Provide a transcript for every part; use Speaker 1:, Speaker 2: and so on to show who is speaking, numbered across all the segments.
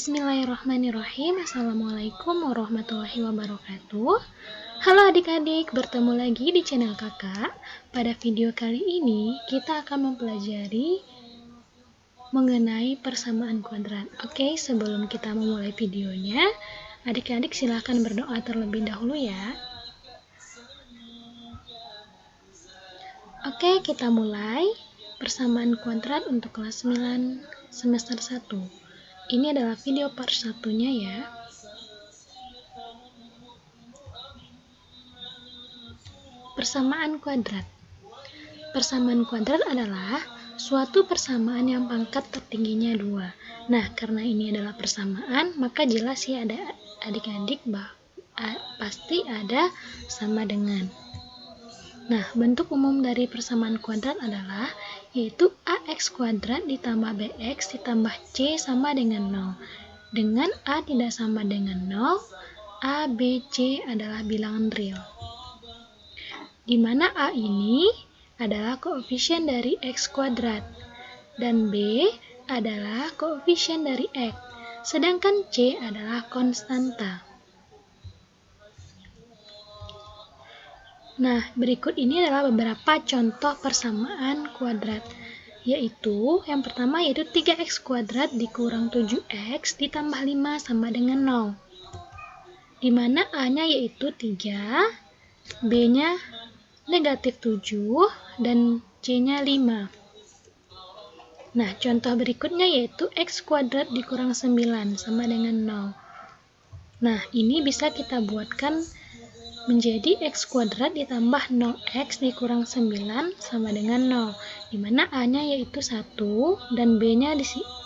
Speaker 1: Bismillahirrahmanirrahim. Assalamualaikum warahmatullahi wabarakatuh. Halo adik-adik, bertemu lagi di channel kakak. Pada video kali ini kita akan mempelajari mengenai persamaan kuadrat. Oke, sebelum kita memulai videonya, adik-adik silahkan berdoa terlebih dahulu ya. Oke, kita mulai persamaan kuadrat untuk kelas 9 semester 1. Ini adalah video part 1-nya ya. Persamaan kuadrat. Persamaan kuadrat adalah suatu persamaan yang pangkat tertingginya 2. Nah, karena ini adalah persamaan, maka jelas ya ada adik-adik pasti ada sama dengan. Nah, bentuk umum dari persamaan kuadrat adalah yaitu ax kuadrat ditambah bx ditambah c sama dengan 0. Dengan a tidak sama dengan 0, a, b, c adalah bilangan real. Di mana a ini adalah koefisien dari x kuadrat dan b adalah koefisien dari x, sedangkan c adalah konstanta. Nah, berikut ini adalah beberapa contoh persamaan kuadrat, yaitu yang pertama yaitu 3x kuadrat dikurang 7x ditambah 5 sama dengan 0, di mana a-nya yaitu 3, b-nya negatif 7, dan c-nya 5. Nah, contoh berikutnya yaitu x kuadrat dikurang 9 sama dengan 0. Nah, ini bisa kita buatkan menjadi x kuadrat ditambah 0x dikurang 9 sama dengan 0, dimana a-nya yaitu 1 dan b-nya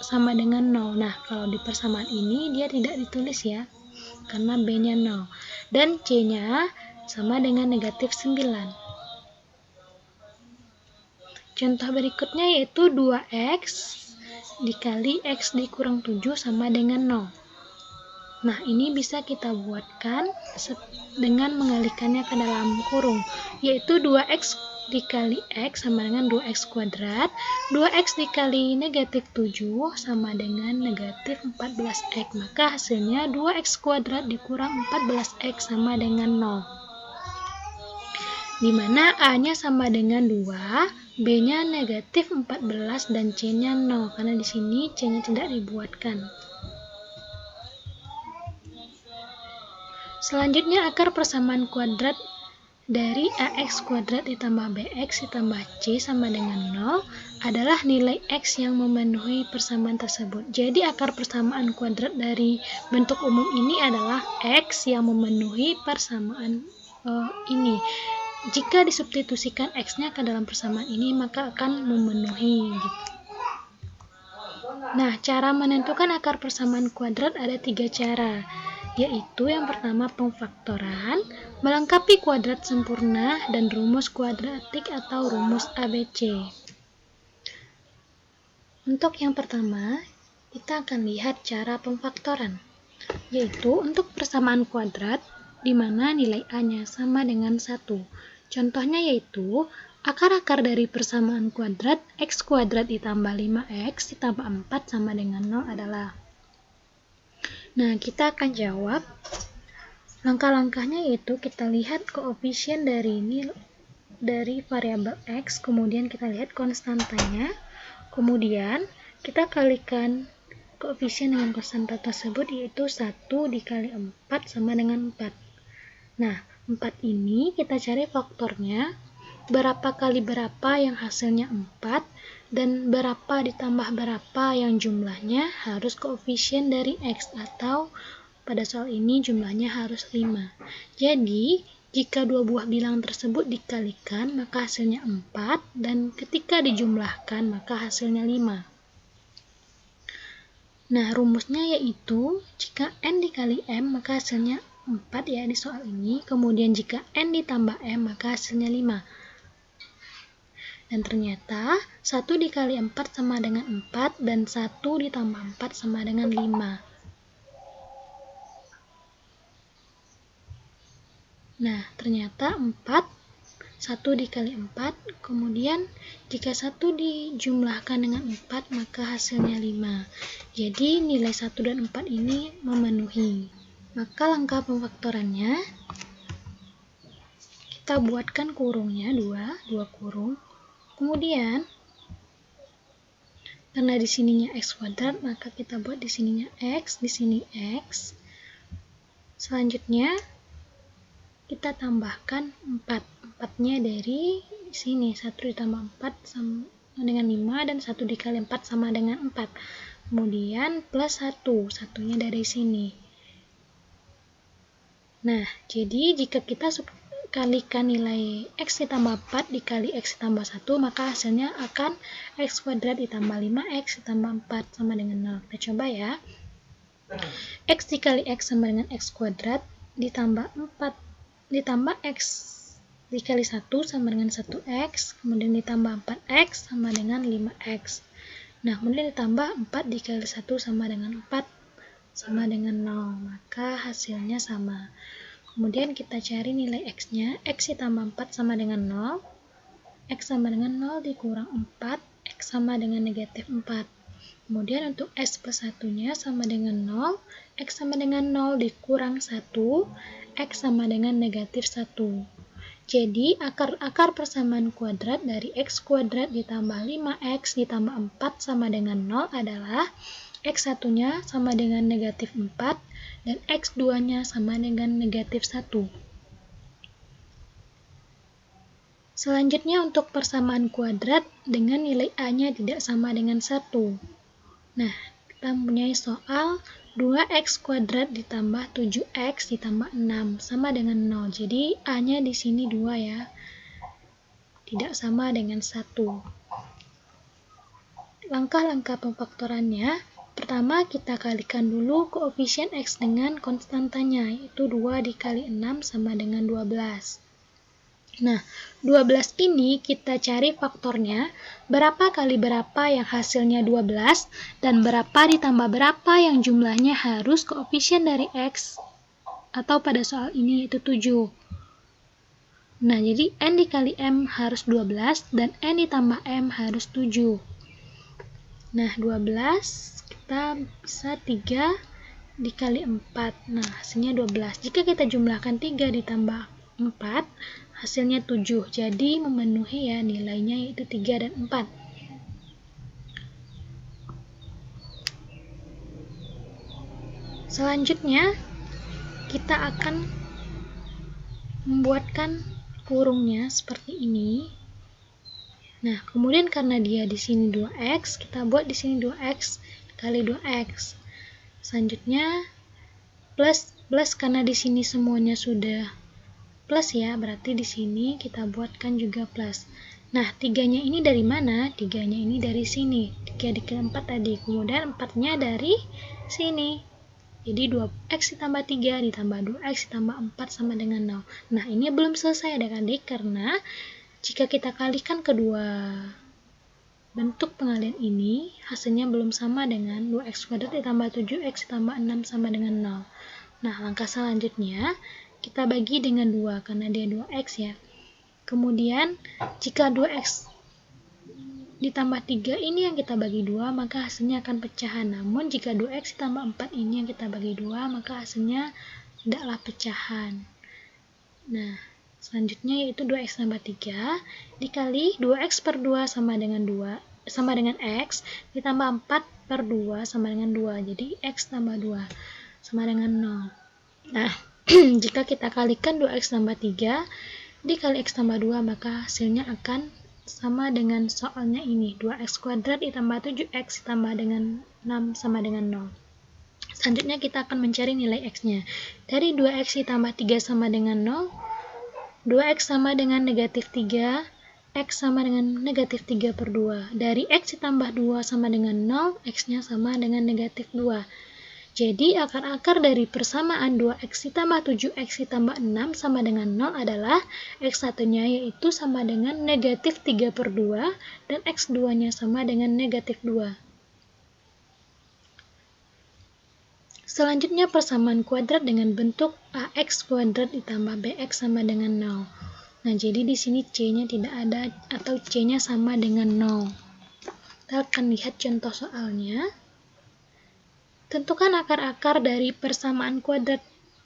Speaker 1: sama dengan 0. Nah, kalau di persamaan ini dia tidak ditulis ya, karena b-nya 0, dan c-nya sama dengan negatif 9. Contoh berikutnya yaitu 2x dikali x dikurang 7 sama dengan 0. Nah, ini bisa kita buatkan dengan mengalihkannya ke dalam kurung, yaitu 2x dikali x sama dengan 2x kuadrat, 2x dikali negatif 7 sama dengan negatif 14x, maka hasilnya 2x kuadrat dikurang 14x sama dengan 0. Dimana a-nya sama dengan 2, b-nya negatif 14, dan c-nya 0, karena di sini c-nya tidak dibuatkan. Selanjutnya, akar persamaan kuadrat dari ax kuadrat ditambah bx ditambah c sama dengan 0 adalah nilai x yang memenuhi persamaan tersebut. Jadi akar persamaan kuadrat dari bentuk umum ini adalah x yang memenuhi persamaan ini. Jika disubstitusikan x-nya ke dalam persamaan ini, maka akan memenuhi gitu. Nah, cara menentukan akar persamaan kuadrat ada 3 cara, yaitu yang pertama pemfaktoran, melengkapi kuadrat sempurna, dan rumus kuadratik atau rumus ABC. Untuk yang pertama, kita akan lihat cara pemfaktoran, yaitu untuk persamaan kuadrat di mana nilai a-nya sama dengan 1. Contohnya yaitu akar-akar dari persamaan kuadrat x kuadrat ditambah 5x ditambah 4 sama dengan 0 adalah. Nah, kita akan jawab. Langkah-langkahnya yaitu kita lihat koefisien dari variabel x, kemudian kita lihat konstantanya, kemudian kita kalikan koefisien dengan konstanta tersebut, yaitu 1 dikali 4 sama dengan 4. Nah, 4 ini kita cari faktornya, berapa kali berapa yang hasilnya 4, dan berapa ditambah berapa yang jumlahnya harus koefisien dari x, atau pada soal ini jumlahnya harus 5. Jadi, jika dua buah bilangan tersebut dikalikan, maka hasilnya 4, dan ketika dijumlahkan, maka hasilnya 5. Nah, rumusnya yaitu jika n dikali m, maka hasilnya 4 ya di soal ini. Kemudian jika n ditambah m, maka hasilnya 5. Dan ternyata 1 dikali 4 sama dengan 4, dan 1 ditambah 4 sama dengan 5. Nah, ternyata 4 1 dikali 4, kemudian jika 1 dijumlahkan dengan 4 maka hasilnya 5. Jadi nilai 1 dan 4 ini memenuhi. Maka langkah pemfaktorannya, kita buatkan kurungnya 2 kurung. Kemudian karena di sininya x kuadrat, maka kita buat di sininya x, di sini x. Selanjutnya kita tambahkan 4. 4-nya dari sini, 1 ditambah 4 sama dengan 5, dan 1 dikali 4 sama dengan 4. Kemudian plus 1, 1-nya dari sini. Nah, jadi jika kita kalikan nilai x ditambah 4 dikali x ditambah 1, maka hasilnya akan x kuadrat ditambah 5x ditambah 4 sama dengan 0. Kita coba ya. X dikali x sama dengan x kuadrat ditambah 4 ditambah x dikali 1 sama dengan 1x, kemudian ditambah 4x sama dengan 5x. Nah, kemudian ditambah 4 dikali 1 sama dengan 4 sama dengan 0, maka hasilnya sama. Kemudian kita cari nilai x-nya, x ditambah 4 sama dengan 0, x sama dengan 0 dikurang 4, x sama dengan negatif 4. Kemudian untuk x plus 1-nya sama dengan 0, x sama dengan 0 dikurang 1, x sama dengan negatif 1. Jadi akar persamaan kuadrat dari x kuadrat ditambah 5x ditambah 4 sama dengan 0 adalah x 1-nya sama dengan negatif 4 dan x 2-nya sama dengan negatif 1. Selanjutnya untuk persamaan kuadrat dengan nilai a-nya tidak sama dengan 1. Nah, kita mempunyai soal 2x kuadrat ditambah 7x ditambah 6 sama dengan 0. Jadi a-nya di sini 2 ya. Tidak sama dengan 1. Langkah-langkah pemfaktorannya, pertama kita kalikan dulu koefisien x dengan konstantanya, yaitu 2 dikali 6 sama dengan 12. Nah, 12 ini kita cari faktornya, berapa kali berapa yang hasilnya 12, dan berapa ditambah berapa yang jumlahnya harus koefisien dari x, atau pada soal ini yaitu 7. Nah, jadi n dikali m harus 12, dan n ditambah m harus 7. Nah, 12 kita bisa 3 dikali 4. Nah, hasilnya 12. Jika kita jumlahkan 3 ditambah 4, hasilnya 7. Jadi memenuhi ya nilainya yaitu 3 dan 4. Selanjutnya kita akan membuatkan kurungnya seperti ini. Nah, kemudian karena dia di sini 2x, kita buat di sini 2x kali 2x. Selanjutnya plus karena di sini semuanya sudah plus ya, berarti di sini kita buatkan juga plus. Nah, 3-nya ini dari mana? 3-nya ini dari sini. 3 dikali 4 tadi. Kemudian 4-nya dari sini. Jadi 2x ditambah 3 ditambah 2x ditambah 4 sama dengan 0. Nah, ini belum selesai adik-adik karena jika kita kalikan kedua bentuk pengalian ini, hasilnya belum sama dengan 2x kuadrat ditambah 7x ditambah 6 sama dengan 0. Nah, langkah selanjutnya kita bagi dengan 2 karena dia 2x ya. Kemudian jika 2x ditambah 3 ini yang kita bagi 2, maka hasilnya akan pecahan. Namun jika 2x ditambah 4 ini yang kita bagi 2, maka hasilnya tidaklah pecahan. Nah, selanjutnya yaitu 2x tambah 3 dikali 2x per 2 sama dengan x ditambah 4 per 2 sama dengan 2. Jadi x tambah 2 sama dengan 0. Nah, jika kita kalikan 2x tambah 3 dikali x tambah 2, maka hasilnya akan sama dengan soalnya ini, 2x kuadrat ditambah 7x ditambah dengan 6 sama dengan 0. Selanjutnya kita akan mencari nilai x-nya. Dari 2x ditambah 3 sama dengan 0, 2x sama dengan negatif 3, x sama dengan negatif 3 per 2. Dari x ditambah 2 sama dengan 0, x-nya sama dengan negatif 2. Jadi akar-akar dari persamaan 2x ditambah 7x ditambah 6 sama dengan 0 adalah x1-nya yaitu sama dengan negatif 3 per 2 dan x2-nya sama dengan negatif 2. Selanjutnya persamaan kuadrat dengan bentuk ax kuadrat ditambah bx sama dengan 0. Nah, jadi di sini C-nya tidak ada atau C-nya sama dengan 0. Kita akan lihat contoh soalnya. Tentukan akar-akar dari persamaan kuadrat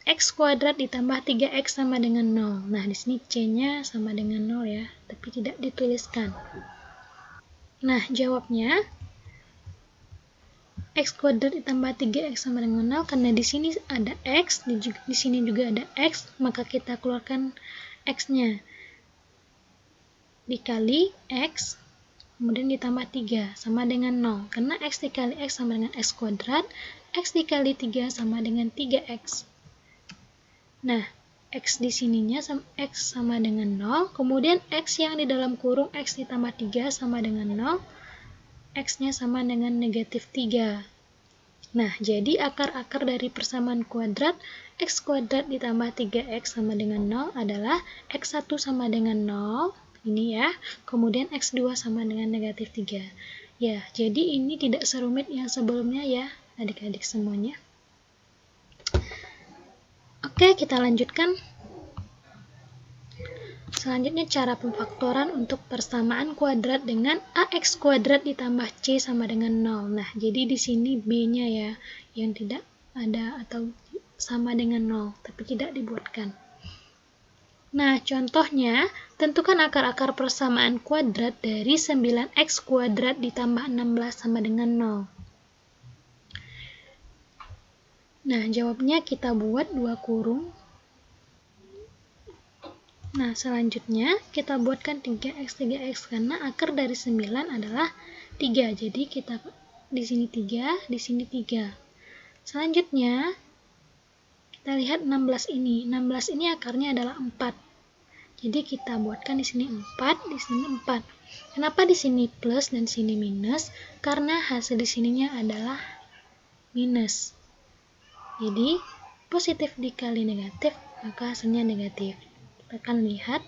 Speaker 1: x kuadrat ditambah 3x sama dengan 0. Nah, di sini C-nya sama dengan 0 ya, tapi tidak dituliskan. Nah, jawabnya x kuadrat ditambah 3x sama dengan 0, karena di sini ada x, di sini juga ada x, maka kita keluarkan x-nya. Dikali x, kemudian ditambah 3, sama dengan 0. Karena x dikali x sama dengan x kuadrat, x dikali 3 sama dengan 3x. Nah, x di sininya x sama dengan 0, kemudian x yang di dalam kurung x ditambah 3 sama dengan 0, x-nya sama dengan negatif 3. Nah, jadi akar-akar dari persamaan kuadrat x kuadrat ditambah 3x sama dengan 0 adalah x1 sama dengan 0, ini ya, kemudian x2 sama dengan negatif 3. Ya, jadi ini tidak serumit yang sebelumnya ya, adik-adik semuanya. Oke, kita lanjutkan. Selanjutnya cara pemfaktoran untuk persamaan kuadrat dengan ax kuadrat ditambah c sama dengan 0. Nah, jadi di sini b-nya ya yang tidak ada atau sama dengan 0, tapi tidak dibuatkan. Nah, contohnya, tentukan akar-akar persamaan kuadrat dari 9x kuadrat ditambah 16 sama dengan 0. Nah, jawabnya kita buat 2 kurung. Nah, selanjutnya kita buatkan 3x karena akar dari 9 adalah 3. Jadi kita di sini 3, di sini 3. Selanjutnya kita lihat 16 ini. 16 ini akarnya adalah 4. Jadi kita buatkan di sini 4, di sini 4. Kenapa di sini plus dan sini minus? Karena hasil di sininya adalah minus. Jadi positif dikali negatif, maka hasilnya negatif. Kita akan lihat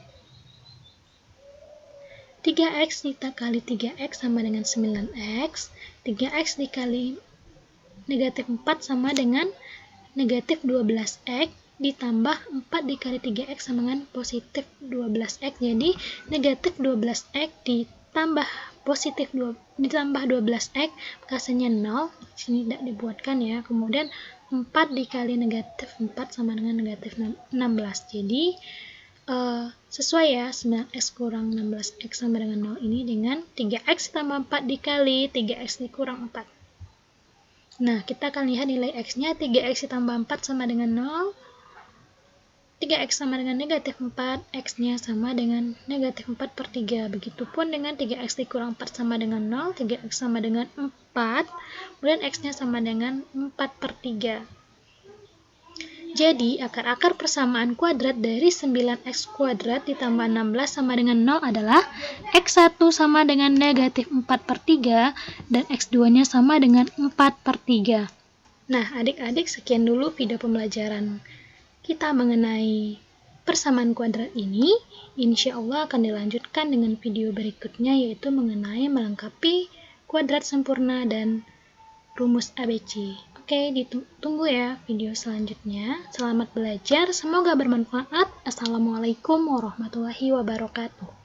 Speaker 1: 3x dikali 3x sama dengan 9x, 3x dikali negatif 4 sama dengan negatif 12x, ditambah 4 dikali 3x sama dengan positif 12x, jadi negatif 12x ditambah positif ditambah 12x, hasilnya 0, di sini tidak dibuatkan ya, kemudian 4 dikali negatif 4 sama dengan negatif 16, jadi sesuai ya, 9x kurang 16x sama dengan 0 ini dengan 3x tambah 4 dikali 3x dikurang 4. Nah, kita akan lihat nilai x-nya, 3x ditambah 4 sama dengan 0, 3x sama dengan negatif 4, x-nya sama dengan negatif 4 per 3. Begitupun dengan 3x dikurang 4 sama dengan 0, 3x sama dengan 4, kemudian x-nya sama dengan 4 per 3. Jadi, akar-akar persamaan kuadrat dari 9x kuadrat ditambah 16 sama dengan 0 adalah x1 sama dengan negatif 4 per 3 dan x2-nya sama dengan 4 per 3. Nah, adik-adik sekian dulu video pembelajaran kita mengenai persamaan kuadrat ini. Insya Allah akan dilanjutkan dengan video berikutnya, yaitu mengenai melengkapi kuadrat sempurna dan rumus ABC. Oke, ditunggu ya video selanjutnya. Selamat belajar, semoga bermanfaat. Assalamualaikum warahmatullahi wabarakatuh.